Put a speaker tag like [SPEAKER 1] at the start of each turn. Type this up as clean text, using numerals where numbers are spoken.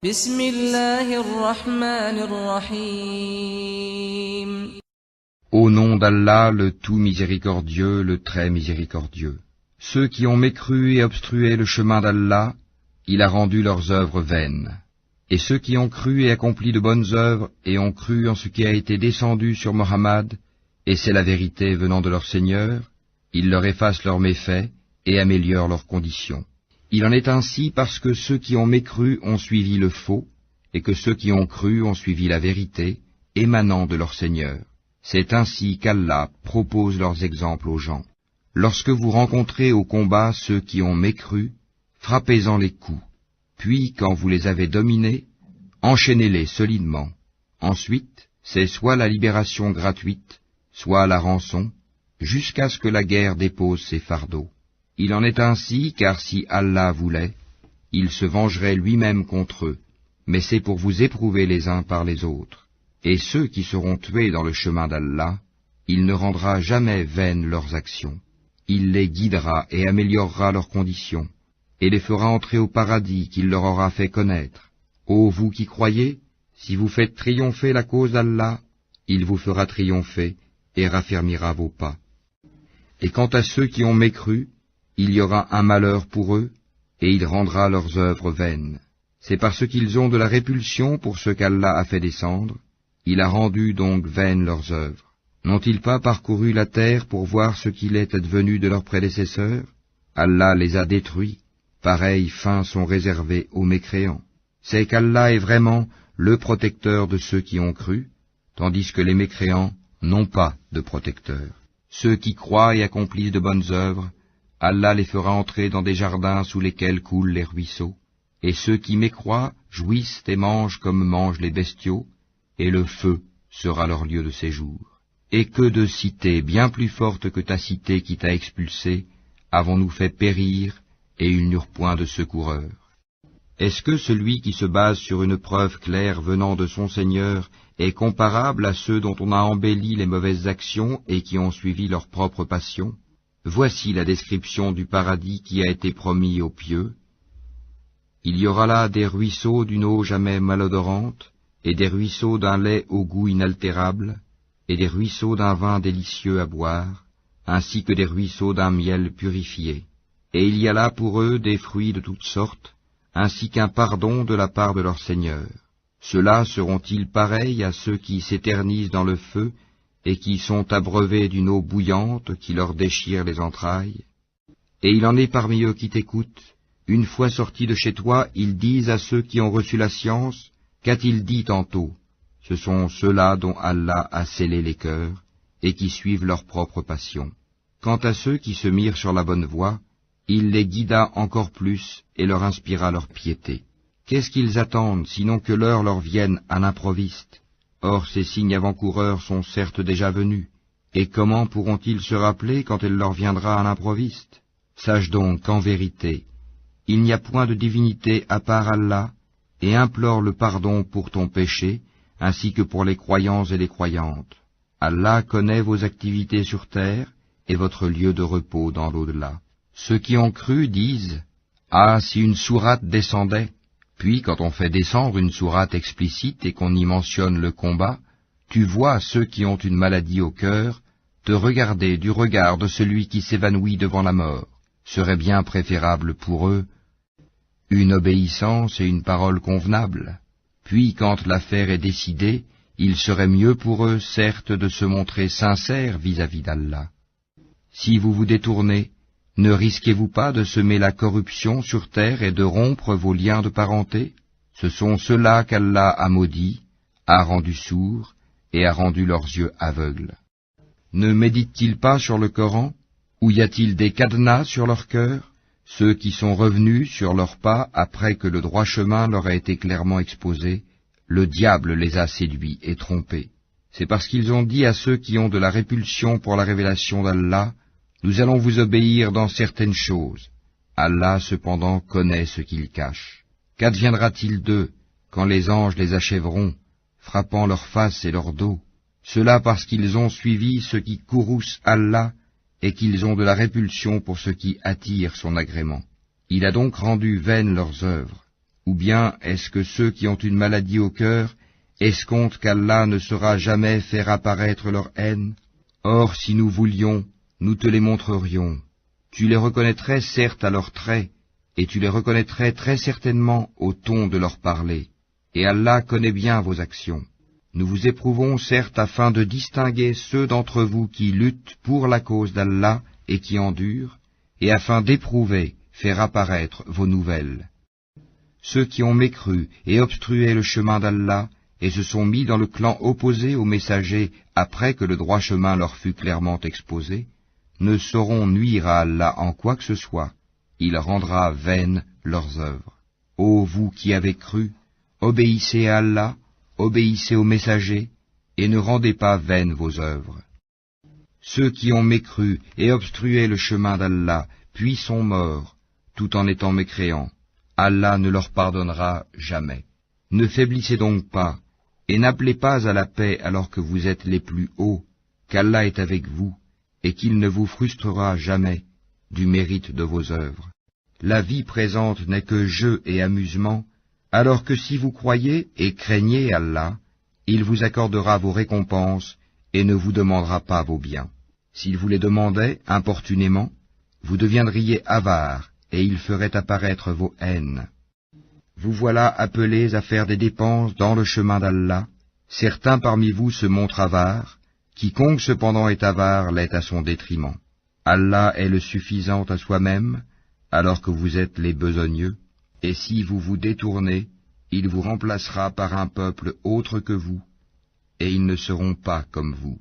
[SPEAKER 1] بسم الله الرحمن الرحيم.
[SPEAKER 2] Au nom d'Allah, le tout miséricordieux, le très miséricordieux. Ceux qui ont mécru et obstrué le chemin d'Allah, il a rendu leurs œuvres vaines. Et ceux qui ont cru et accompli de bonnes œuvres, et ont cru en ce qui a été descendu sur Mohammed, et c'est la vérité venant de leur Seigneur, il leur efface leurs méfaits et améliore leurs conditions. Il en est ainsi parce que ceux qui ont mécru ont suivi le faux, et que ceux qui ont cru ont suivi la vérité, émanant de leur Seigneur. C'est ainsi qu'Allah propose leurs exemples aux gens. Lorsque vous rencontrez au combat ceux qui ont mécru, frappez-en les coups, puis quand vous les avez dominés, enchaînez-les solidement. Ensuite, c'est soit la libération gratuite, soit la rançon, jusqu'à ce que la guerre dépose ses fardeaux. Il en est ainsi, car si Allah voulait, il se vengerait lui-même contre eux, mais c'est pour vous éprouver les uns par les autres. Et ceux qui seront tués dans le chemin d'Allah, il ne rendra jamais vaines leurs actions. Il les guidera et améliorera leurs conditions, et les fera entrer au paradis qu'il leur aura fait connaître. Ô vous qui croyez, si vous faites triompher la cause d'Allah, il vous fera triompher et raffermira vos pas. Et quant à ceux qui ont mécru, il y aura un malheur pour eux, et il rendra leurs œuvres vaines. C'est parce qu'ils ont de la répulsion pour ce qu'Allah a fait descendre, il a rendu donc vaines leurs œuvres. N'ont-ils pas parcouru la terre pour voir ce qu'il est advenu de leurs prédécesseurs? Allah les a détruits, pareilles fins sont réservées aux mécréants. C'est qu'Allah est vraiment le protecteur de ceux qui ont cru, tandis que les mécréants n'ont pas de protecteur. Ceux qui croient et accomplissent de bonnes œuvres, Allah les fera entrer dans des jardins sous lesquels coulent les ruisseaux, et ceux qui mécroient jouissent et mangent comme mangent les bestiaux, et le feu sera leur lieu de séjour. Et que de cités bien plus fortes que ta cité qui t'a expulsé, avons-nous fait périr, et ils n'eurent point de secoureur. Est-ce que celui qui se base sur une preuve claire venant de son Seigneur est comparable à ceux dont on a embelli les mauvaises actions et qui ont suivi leur propre passion? Voici la description du paradis qui a été promis aux pieux. Il y aura là des ruisseaux d'une eau jamais malodorante, et des ruisseaux d'un lait au goût inaltérable, et des ruisseaux d'un vin délicieux à boire, ainsi que des ruisseaux d'un miel purifié. Et il y a là pour eux des fruits de toutes sortes, ainsi qu'un pardon de la part de leur Seigneur. Ceux-là seront-ils pareils à ceux qui s'éternisent dans le feu, et qui sont abreuvés d'une eau bouillante qui leur déchire les entrailles? Et il en est parmi eux qui t'écoutent. Une fois sortis de chez toi, ils disent à ceux qui ont reçu la science, qu'a-t-il dit tantôt? Ce sont ceux-là dont Allah a scellé les cœurs, et qui suivent leur propre passion. Quant à ceux qui se mirent sur la bonne voie, il les guida encore plus et leur inspira leur piété. Qu'est-ce qu'ils attendent, sinon que l'heure leur vienne à l'improviste? Or ces signes avant-coureurs sont certes déjà venus, et comment pourront-ils se rappeler quand elle leur viendra à l'improviste? Sache donc qu'en vérité, il n'y a point de divinité à part Allah, et implore le pardon pour ton péché, ainsi que pour les croyants et les croyantes. Allah connaît vos activités sur terre, et votre lieu de repos dans l'au-delà. Ceux qui ont cru disent, « Ah, si une sourate descendait !» Puis, quand on fait descendre une sourate explicite et qu'on y mentionne le combat, tu vois ceux qui ont une maladie au cœur te regarder du regard de celui qui s'évanouit devant la mort. Serait bien préférable pour eux une obéissance et une parole convenable. Puis, quand l'affaire est décidée, il serait mieux pour eux, certes, de se montrer sincères vis-à-vis d'Allah. Si vous vous détournez, ne risquez-vous pas de semer la corruption sur terre et de rompre vos liens de parenté? Ce sont ceux-là qu'Allah a maudits, a rendus sourds et a rendu leurs yeux aveugles. Ne méditent-ils pas sur le Coran? Ou y a-t-il des cadenas sur leur cœur? Ceux qui sont revenus sur leurs pas après que le droit chemin leur a été clairement exposé, le diable les a séduits et trompés. C'est parce qu'ils ont dit à ceux qui ont de la répulsion pour la révélation d'Allah, nous allons vous obéir dans certaines choses. Allah, cependant, connaît ce qu'ils cachent. Qu'adviendra-t-il d'eux quand les anges les achèveront, frappant leur face et leur dos? Cela parce qu'ils ont suivi ce qui courrouce Allah et qu'ils ont de la répulsion pour ce qui attire son agrément. Il a donc rendu vaines leurs œuvres. Ou bien est-ce que ceux qui ont une maladie au cœur escomptent qu'Allah ne saura jamais faire apparaître leur haine? Or, si nous voulions, nous te les montrerions. Tu les reconnaîtrais certes à leurs traits, et tu les reconnaîtrais très certainement au ton de leur parler. Et Allah connaît bien vos actions. Nous vous éprouvons certes afin de distinguer ceux d'entre vous qui luttent pour la cause d'Allah et qui endurent, et afin d'éprouver, faire apparaître vos nouvelles. Ceux qui ont mécru et obstrué le chemin d'Allah, et se sont mis dans le clan opposé aux messagers après que le droit chemin leur fut clairement exposé, ne sauront nuire à Allah en quoi que ce soit. Il rendra vaines leurs œuvres. Ô vous qui avez cru, obéissez à Allah, obéissez aux messagers, et ne rendez pas vaines vos œuvres. Ceux qui ont mécru et obstrué le chemin d'Allah, puis sont morts, tout en étant mécréants, Allah ne leur pardonnera jamais. Ne faiblissez donc pas, et n'appelez pas à la paix alors que vous êtes les plus hauts, qu'Allah est avec vous, et qu'il ne vous frustrera jamais du mérite de vos œuvres. La vie présente n'est que jeu et amusement, alors que si vous croyez et craignez Allah, il vous accordera vos récompenses et ne vous demandera pas vos biens. S'il vous les demandait importunément, vous deviendriez avares et il ferait apparaître vos haines. Vous voilà appelés à faire des dépenses dans le chemin d'Allah. Certains parmi vous se montrent avares, quiconque cependant est avare l'est à son détriment. Allah est le suffisant à soi-même, alors que vous êtes les besogneux, et si vous vous détournez, il vous remplacera par un peuple autre que vous, et ils ne seront pas comme vous.